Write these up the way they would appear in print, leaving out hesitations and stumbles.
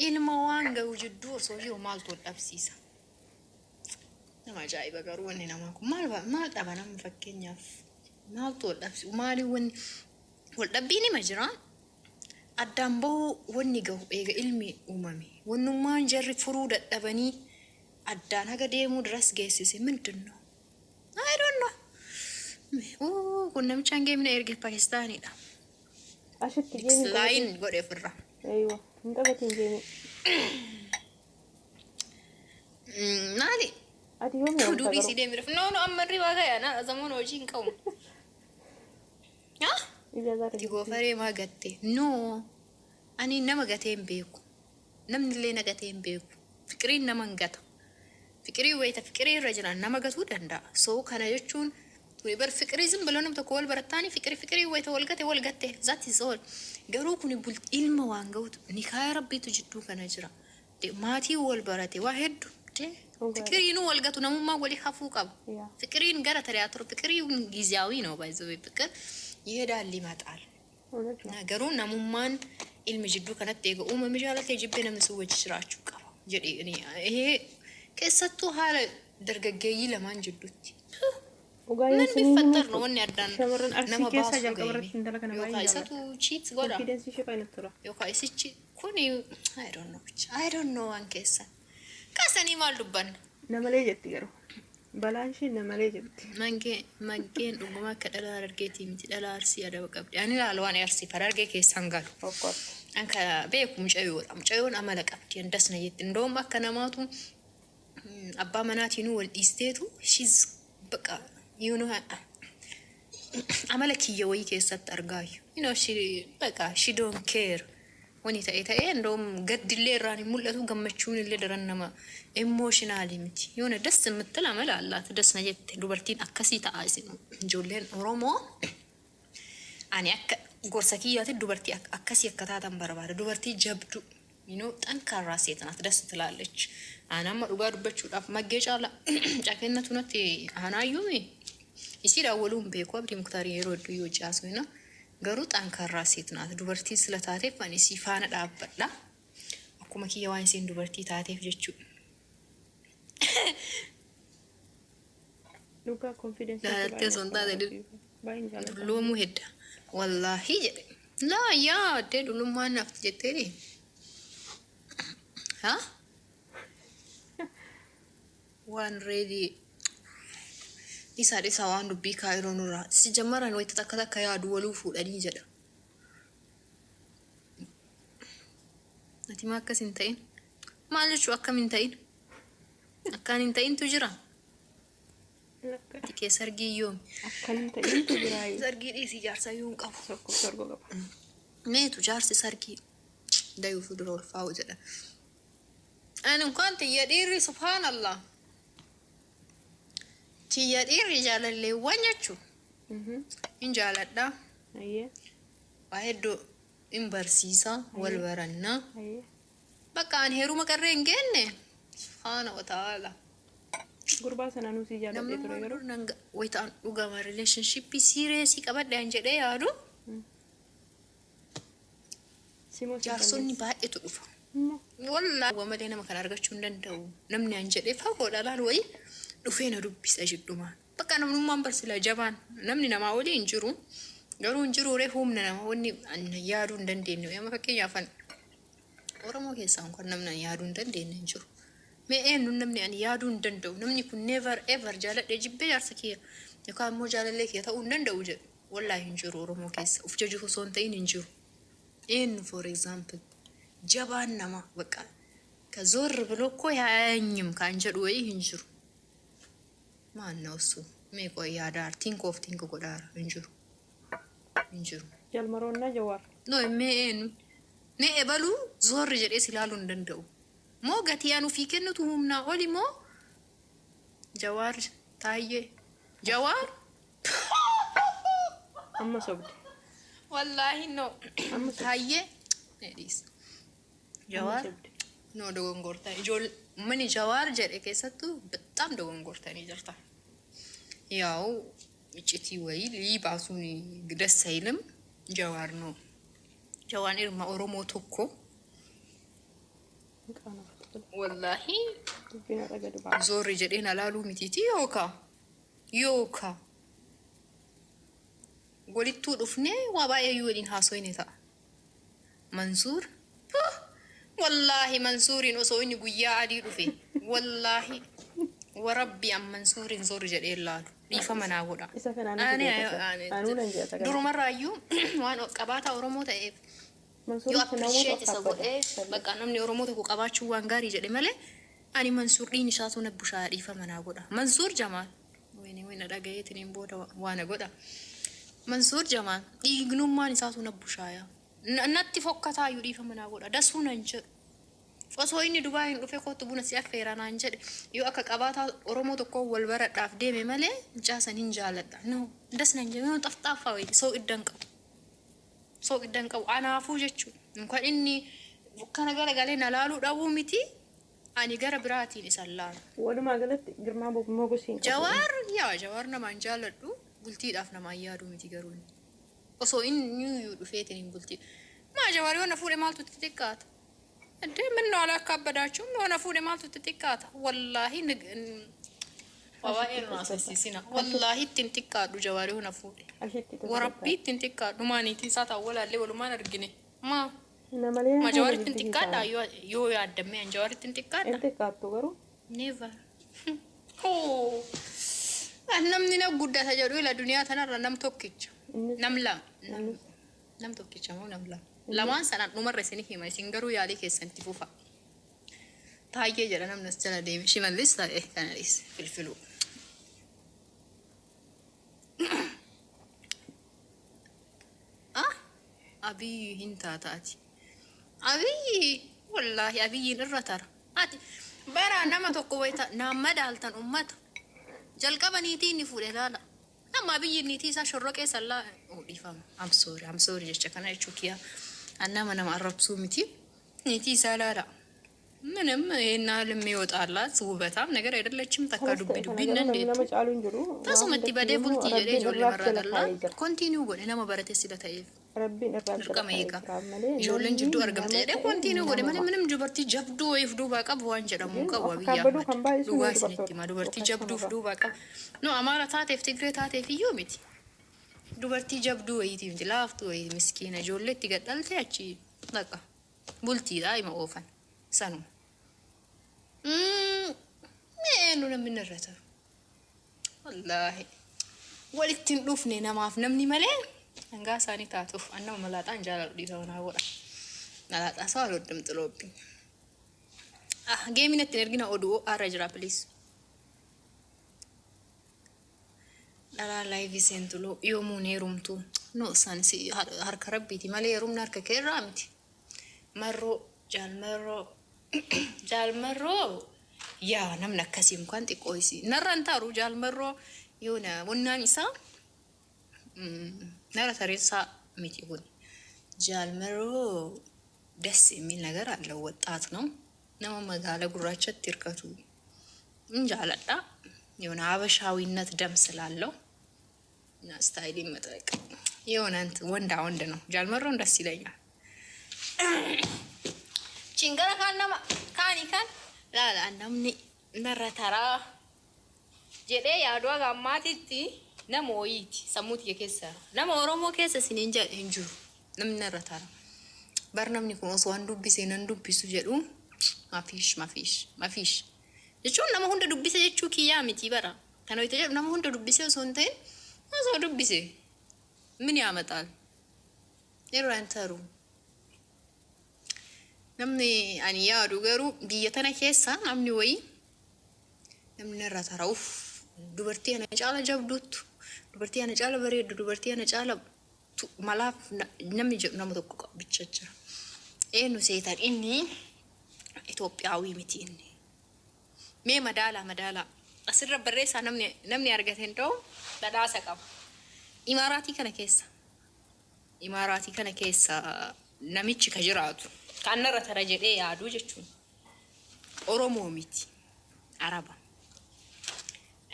ilma waan ga'u jidduu osoo jiru maaltu dhabsiisa. Nama ajaa'iba garuu wanni namaa kun maal dhaba nama fakkeenyaaf maaltu dhabsiisa maali wanni wal dhabbiin ima jira addaan bahuu wanni gahu eega ilmi uumame wannummaan jarri furuu dadhabanii addaan haga deemuu duras geessise mindinno I don't know. Kun namichaan geemina erge Pakistaanidha. Ashitti geemi Lain godhe ofirra. Aywa, hin qabatin geemi. Maali? Ati yoom yaamta Duudhii garuu? si deemira. No ammarri waa ga'ana zamoon hojii hin qabu. Ijaaza Ti goofaree maa gatte? No. Ani nama gatee hin beeku. Namni illee na gatee hin beeku. Fikiriin nama hin gata. Fikirii wayita fikirii irra jiran nama gatuu danda'a. So kana jechuun tuni bar fikirii zim bilo nam tokko wal barattaani fikirii wayita wal gatte that is all. Garuu kuni ilma waan ga'utu nikaa rabbiitu jidduu kana jira. Maatii wal barate waa hedduu. Fikiriin wal gatu namummaa walii hafuu qaba. Fikiriin gara tariyaaturu fikiriin giziyaawii ነው ባይዘው ፍቅር ይሄዳል ይመጣል. ነገሩ namummaan ilmi jidduu kanatti eega uumame jaalatee jibbee namni si wajji jiraachuu qaba jedhee ይሄ keessattuu haala dargaggeeyyii lamaan jidduutti. Nan bifattar no wanni addaan nama baasuu ga'e. Yookaan isatu cheat godha. Yookaan isichi kuni I don't know waan keessa. Kaasanii maal dubbanna? Namalee jetti garuu. Balaan ishee namalee jetti. Maggeen dhugumaa akka dhalaa argeetii miti dhalaa arsii adaba qabdi. Ani ilaalu waan arsii farargee keessaan galu. Anka beeku mucayyoon amala qabdi. Andasna jetti. Ndoom akka namaatu abbaa manaatiin wal dhiisteetu she's baqa you know amala kiyya wayii keessatti argaayu. You know she don't care. Wani ta'ee ndoom gaddillee irraan mul'atu gammachuun illee daran nama emotionally miti. Yoona das የምትል amala አላት dasna jette dubartiin akkasii ta'a isin ijoolleen Oromoo ani akka gorsa kiyyaatti dubartii akkasii akka taatan barbaada. Dubartii jabdu you know ጠንካራ ሴት ናት ደስ ትላለች. አናማ dhugaa dubbachuudhaaf maggee caala caqennatu natti aanaayyuu isii daawwaluun beeku abdii muktarii yeroo hedduu yoo jaasweena garuu ጠንካራ ሴት ናት. dubartii sila taateef ani isii faana dhaabbadha. Akkuma kiyya waan isiin dubartii taateef jechuudha. Dhugaa confidence. Daalattee osoo hin taate dulloomuu hedda. Wallaahi jedhe. Laa yaa addee dullummaan nafti jetteeni. Waan reedii isaa waan dubbii kaayiroo nurraa si jammaran wayita takka yaadu waluu fuudhanii jedha. Ati maa akkas hin ta'in? Maal jechuu akkam hin ta'in? Akkaan hin ta'intu jira. Ati kee sargii yoomi? Akkaan hin ta'intu jira. Sargii dhiisii jaarsa yoon qabu. Sorgo qaba. Meetu jaarsi sargii dayuu fuuldura ol faa'u jedha. Ani kan tiyya dhiirri subhaanallah. Tiyya dhiirri jaalalleewwan jechuu. Hin jaaladha. Waa hedduu hin barsiisa wal barannaa. Bakka ani heeruma qarree hin geenne. Subhaana wa ta'ala. Gurbaa sana nuti jaaladhee ture yeroo. Wayitaan dhugama relationshipii siireesii qabadhaan jedhee yaadu. Jaarsonni baay'eetu dhufa. Wallaahi wamalee nama kan argachuu hin danda'u. Namni an jedhee fagoodha laal wayii dhufee na dubbisa jedhumaan. Bakka namnummaan barsila jabaan namni namaa walii hin jiru. Garuu hin jiru humna nama wanni yaaduu hin dandeenye. Amma fakkeenyaaf Oromoo keessaa kan namni yaaduu hin dandeenye hin jiru. Mee eenyuun namni ani yaaduu hin danda'u. Namni kun never ever jaaladhee jibbee jaarsa kiyya yookaan immoo jaalallee kiyya ta'uu hin danda'u jedhu. Wallaahi hin jiru Oromoo keessa. Uf jajuuf osoo hin ta'in hin jiru. Eenyu for example jabaan nama bakka ka zorri ብሎ እኮ ያያኝም kan jedhu wayii hin jiru. Maannaa osu mee qoy yaadaar think godhaara hin jiru. Jalmaroonna Jawaar. No mee eenyu mee ebaluu zorri jedhee silaaluu hin danda'u. Moo gatiyaan ofii kennutu humnaa oli moo Jawaar Taayyee Jawaar amma sobde. Wallahi no Taayyee edis Jawaar no dogongortaa mani Jawaar jedhe keessattuu በጣም dogongortanii jirta. Yaa'u iccitii wayii liibaasuun ደስ አይልም. Jawaar no Jawaan ilma Oromoo tokko والله فينا رجل بعض زور جدينا لا لو متيتي يوكا قلت دفني وبايا يودين هاسويني تا منصور والله منصور وصويني بويا علي دفي والله وربي ام منصور زور جدي الله ريفا مناغودا انا درو مره ايو وان قباتا اورمو تايف منصور يو ابريشيت سبوده بقى نمني اورمو تكو قباچو وان غاري جدي مله اني منصور دين شاتو نبوشا ريفا مناغودا منصور جمال وين دغايتني بودا وانا غودا منصور جمال يغنوما نساتو نبوشايا ناتي فوكتا يريفا مناغودا دسو ننج فسويني دبي ندفه كوت بونا سي افيرا نانجد يو اكا قباتا اورومو تكو والبر داف ديمي مله جاسن انجالدا نو دس نانج نو طفطافا وي سو ادنقو انا فوجچو انكو اني كان غلغلنا لالو دابو ميتي اني غير براتي نسلان ودما غلط غرما بو موغسين جوار نما انجالدو بلتي دافنا ما يادو ميتي غروني وسو ان نيو دفيتني بلتي ما جواري وانا فولي مالتو تتكات انت منو على كبداچو وانا فولي مالتو تتكات والله وواين ما سيسينا والله تنتكات جواري وانا فولي وربي تنتكات ماني تي ساتا ولا لي ولا ما نرغني ما جواري تنتكات يو يا دمي جواري تنتكات انتكات غرو نيفر او نمني نغدا تجرو الى دنيا تنر نم توكيچ نملا نم توكيچ مو نملا لما سنة نمر سنه ما سينغرو يالي كيسنتي فوفا تايجي جرا نم نسجل ديم شمال لسه ايه كان ليس في الفلو ابي هنتا تاتي ابي والله ابي نرتر اتي برا نما توكويتا نما دالتن امت جلقبنيتي نفوله لا نما ابي نيتي سا شرقه سلا وديفام ام سوري جچ كان اچوكيا انا منم عربسو متي نيتي سالالا ምንም እና ለሚወጣላት ውበታም ነገር አይደለችም ተካዱብ ዱብና እንዴት ታሶመቲ በደቡልቲ ጀዴ ጆሌ መራዳላ ኮንቲኒው ጎኔ ነማ በረቴ ሲለታይ ربين الرقميكا جولن جدو أرقمت جدي كونتينو قولي منم جبرتي جبدو ويفدو باقب وانجا دموكا وبيا دواسنتي ما دوبرتي جبدو فدو باقب نو أمارة تاتي افتقري تاتي في يومتي دوبرتي جبدو ويتي انتي لافتو وي مسكينة جولتي قدلتي اچي لقا بولتي دايما اوفن سانو مينو نمن الرتر والله ولتن دوفني نماف نمني ملين انغا ساني تاتوف انا ملاطا انجالو ديفونا ودا ملاطا سوالو دم طلوبي جيمينت نرغينا اودو ارجرا بليز لا لايف سنتلو يوموني رومتو نو سانسي هر كربيتي مالي روم نارك كيرامتي مرو جالمرو يا نمنا كاسيم كانتي كويسي نرانتارو جالمرو يونا ونانيسا نرى تريسا ميتيبوني جالمرو دس من ነገር አለው ወጣት ነው ነው መጋለ ጉራቸት ትርከቱ እንጃለዳ የሆነ አበሻዊነት ደም ስላለው እና ስታይል መጠቅ የሆነ ወንድ ነው ጃልመሮ ደስ ይለኛል ቺንገራ ካናማ ካኒካን ላላ አንዳምኒ ነረተራ ጀዴ ያድዋ ጋማቲቲ ነሞይቲ ሰሙት የከሰ ነሞ ኦሮሞ ከሰ ሲንንጀ እንጁ ነምነረተራ በርናምኒ ኮንስ ዋንዱ ቢሴነን ዱቢሱ ጀዱ ማፊሽ እቹን ነሞ ሁንደ ዱቢሰ እቹ ኪያ ሚቲ በራ ከነው ይተጀ ነሞ ሁንደ ዱቢሰ ሶንቴ አዞ ዱቢሰ ምን ያመጣል ይራንተሩ namni ani yaadu garuu biyya tana keessa namni wayi namni irra tarauf dubartii ana caala jabduutu dubartii ana caala bareeddu dubartii ana caala malaaf namni jedhu nama tokko bicha jira eenyu seetan inni Itoophiyaawi miti inni mee madaala asirra barreessa namni argate ndoo badhaasa qaba imaaraatii kana keessa namichi ka jiraatu kanarra tara jedhe yaadu jechuun oromoo miti araba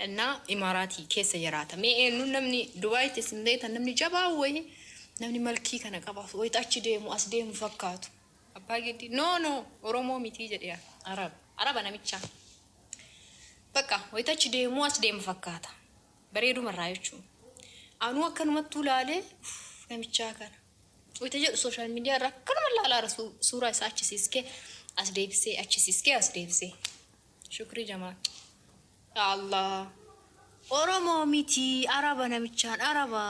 እና ኢማራቲ keessa jiraata mee eenyu namni dubaaytti sindeeta namni jabaa wayi namni malkii kana qabaatu wayitaachi deemu as deemu fakkaatu abbaa giddi no oromoo miti jedhe araba namicha bakka wayitachi deemu as deema fakkaata bareeduma irraa jechuun anu akkanumatti ulaalee namicha kana wayita jedhu social media irraa akkanuma ilaalaa suuraa isaa achisiiskee as deebisee shukrii jamaa Allah oromoo miti araba namichaan araba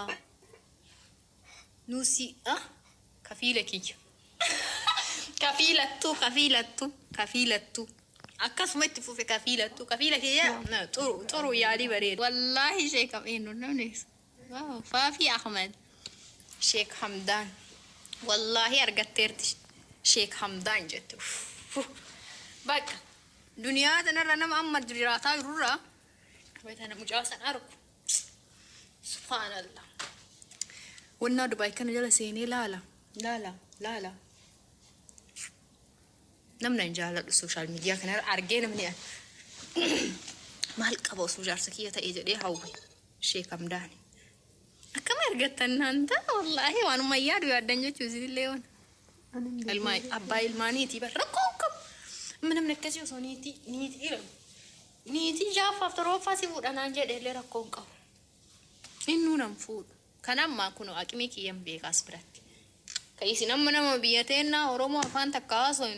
nusi kafiila kiyya kafiilattu akkasuma itti fufe kafiila kiyya xuru yaalii bareeda wallaahi sheek eenyu namni Faafi Ahmed Sheek Hamdaan wallaahi argatteerti Sheek Hamdaan jette bakka duniyaa tanarra nama amma jiraataa jirurraa wayitana mucaasan argu subhaanallah wannaa Dubaay kana jala seenee laala namna hin jaaladhu social media kana argee namni maal qaba osoo jaarsa kiyya ta'ee jedhee hawwe Sheek Hamdaan akkama argattan naanta wallaahi waanuma yaadu yaaddan jechuu isinillee waan ilmaa abbaa ilmaaniitii bar rakkoo qabu ምንም ነከሲው ሰው ኒቲ ጃፋፍ ተሮፋሲ ፉዳናን ጀደለ ረኮን ቀው ኢኑንም ፉድ ከናማ ኩኖ አቅሚ ኪየም ቤካስ ብረት ከይሲነም ነም ቢየቴና ኦሮሞ አፋን ተካሶን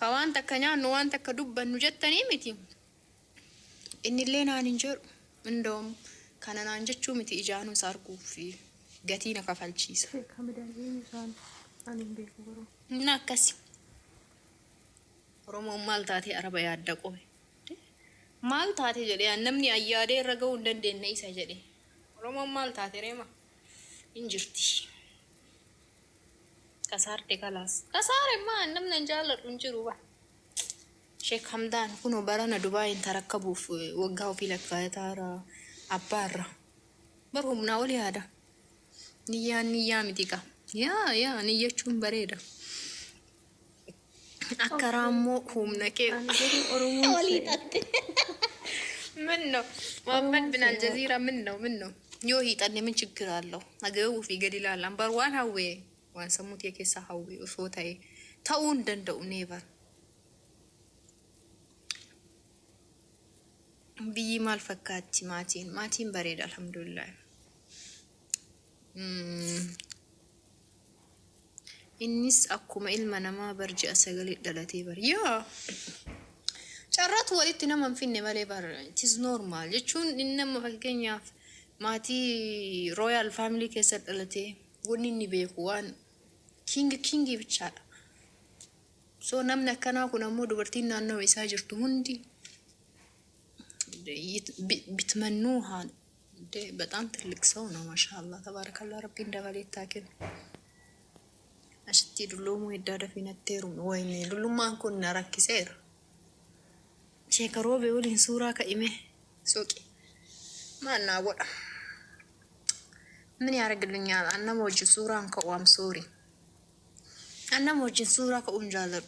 ከዋን ተከኛ ኑዋን ተከዱበኑ ጀተኒ ሚቲ እንሌናን እንጀር እንደውም ከነናን ጀቹ ሚቲ ኢጃኑ ሳርኩፊ ገቲና ከፈልቺስ ከመዳን ይሳን አንም ቤኩሮ ናከሲ oromo maal taate araba yaadda qobe maal taate jedhe namni ayyaade ragau dandenne isa jedhe oromo maal taate reema injirti kasarte kalas kasare ma namni jaalladhu injiru ba Sheek Hamdaan kuno barana Dubaay tarakkabuuf waggaa ofii lakkaayataara abbaarra barhumna wali yaada niyyaa mitika yaa niyyachuun bareeda أكرامو هم نكيب وليدت منه محمد بن الجزيرة منه يوهي تاني من شكر الله أجاوب في قليل الله بروان هوي وان سموت يكيسا هوي وصوتي تاون دندو نيفر بي مال فكات ماتين بريد الحمد لله إنس أكما إلما نما برجع سجلي دلتي بر يا شرط ولدت نما فيني مالي بر تيز نورمال يجون إنما فكينيا ماتي رويال فاميلي كسر دلتي ونيني بيكوان كينجي بتشال سو نمنا كنا كنا مود برتينا إنه يساجر تهندي بتمنوها ده بتأم تلك سونا ما شاء الله تبارك الله ربي ندبلي تاكل أشتي دلومو يدار في نتيرم ويني دلوما كنا ركسير شيء كروبي ولين صورة كإمه سوكي ما نقول من يارق الدنيا أنا موجود صورة كوام سوري أنا موجود صورة كأنجالر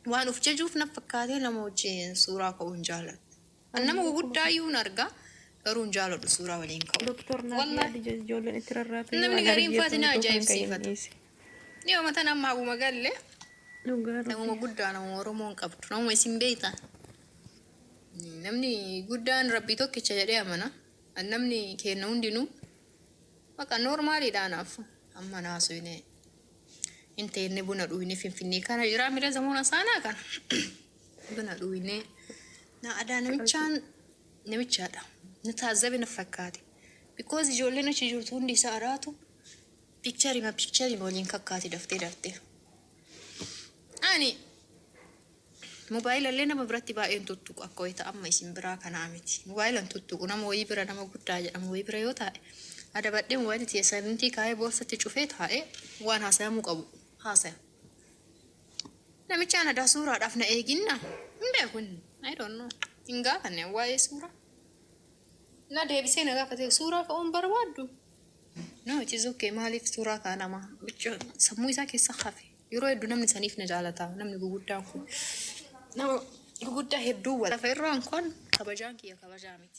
وأنا في جوف نفكاتي أنا موجود صورة كأنجالر أنا موجود دايو نرجع كرون جالو الصورة ولين كو دكتور نادي جولن اتررات نمني غريم فاتنا جايب سيفت يوم مثلا ما هو مقال له نمو موجود أنا ورمون كبر نمو اسم بيتا نمني قدان ربي توكي تجاري أمنا نمني كينون دينو وكا نورمالي دانا فو أما ناسو يني انت ينبونا رويني فيني كان جرامي رزمونا سانا كان بنا رويني نا أدا نميتشان نتعذب نفكاتي because جولنا شجرتون دي ساراتو picture مولين كاكاتي دفتي أني موبايل اللي أنا ببرتي بقى ينتوتو أكويتا أما يسمى براك أنا عمتي موبايل أنتوتو أنا مويبرا أنا موجودة أنا مويبرا يوتا هذا بدي موبايل تيسانتي كاي بورصة تشوفيت هاي وأنا هسا مقبو هسا نمي كان هذا صورة دفنا إيجينا من بيكون I don't know إنجا كنا واي صورة لا ده بيسينا كاتي صورة كأم بروادو no it is okay مالي في صورة كأنا ما سموي زاكي سخافي يروي دونا من سنيف نجالتا نمني بقولتا نم بقولتا هدو ولا فيران كون كبجانكي يا كبجامي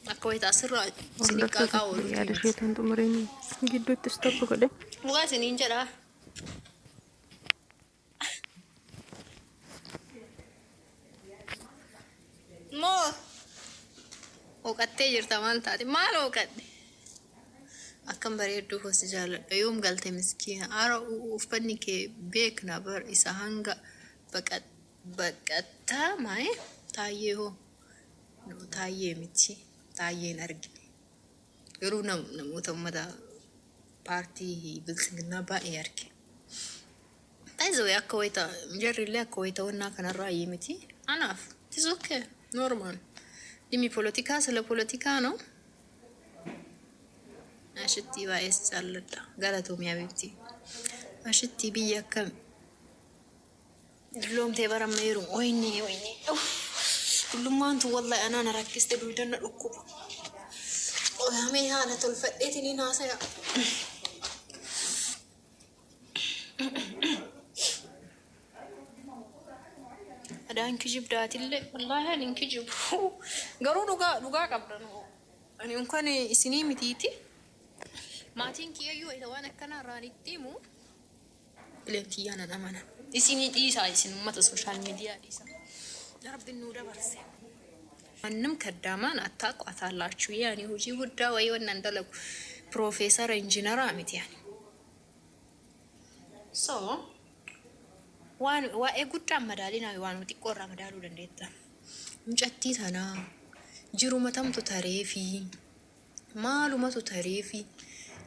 أكوي تأثر سنيك كاكاو يا ده شيء تنتو مريني جدو تستوب كده بقى سنين جرا moo oqattee jirta maal taate maal oqadde akkam bareedduu hosi jaalladha yoom galte miskiina ara uffanni kee beekna bar isa hanga baqattaa maaye taayyee hoo no taayyee miti taayyeen argine garuu namoota ummata paartii biltsiginnaa baay'ee arge taayizawee akka wayita jarrillee akka wayita wannaa kanarraa iyyee miti anaaf tis okay normal dimi politika sila politika no ashitti baay'ees jaalladha galatoomii habiibti ashitti biyya akkam loomtee barammeeru wayne kullummaantu wallahi anaan rakkiste duudanna dhukkuba oyamee haala tolfadheetini naasaya adaan kijib daatille wallahi anin kijib garuu dhugaa qabdan ani unkan isinii mitiiti maatiin kiyayyuu ita waan akkanaa raanitti himu ileenkiyyaanan amanan isinii dhiisaa isin ummata sooshaal miidiyaa dhiisaa rabbiin nuu dabarse annam kaddaamaan attaaqaataalaachuu yaani hojii guddaa wayii wannan dalagu piroofeesara injiinaraa miti yaani so waa'ee guddaan madaalinaa waan xiqqoorraa madaaluu dandeetta mucattii tanaa jiruma tamtu tareefi maalumatu tareefi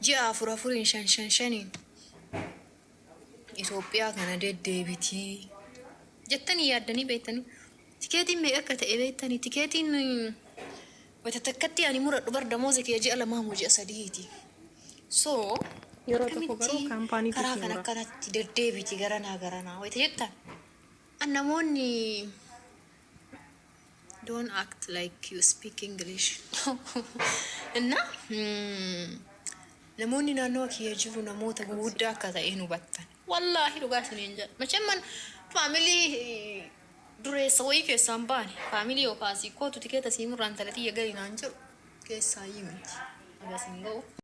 ji'a 4 Itoophiyaa kana deddeebitii jettanii yaaddanii beektanii tikeetiin meeqa akka ta'e beektanii tikeetiin wata takkatti ani muradhu bar damoozii kee ji'a 2 ji'a 3ti so yeroo tokko garuu kaampaanii karaa kan akkanatti deddeebiti garanaa wayita jettan namoonni don't act like you speak English እና namoonni naannoo kiyya jiru namoota guguddaa akka ta'e hubattan wallaahi dhugaa isiniin jedha macheemman faamilii dureessa wayii keessaan baane faamilii yookaas kootu tikeeta siimurraan talatii yagalii naan jiru keessaa yimiti agasiin ga'u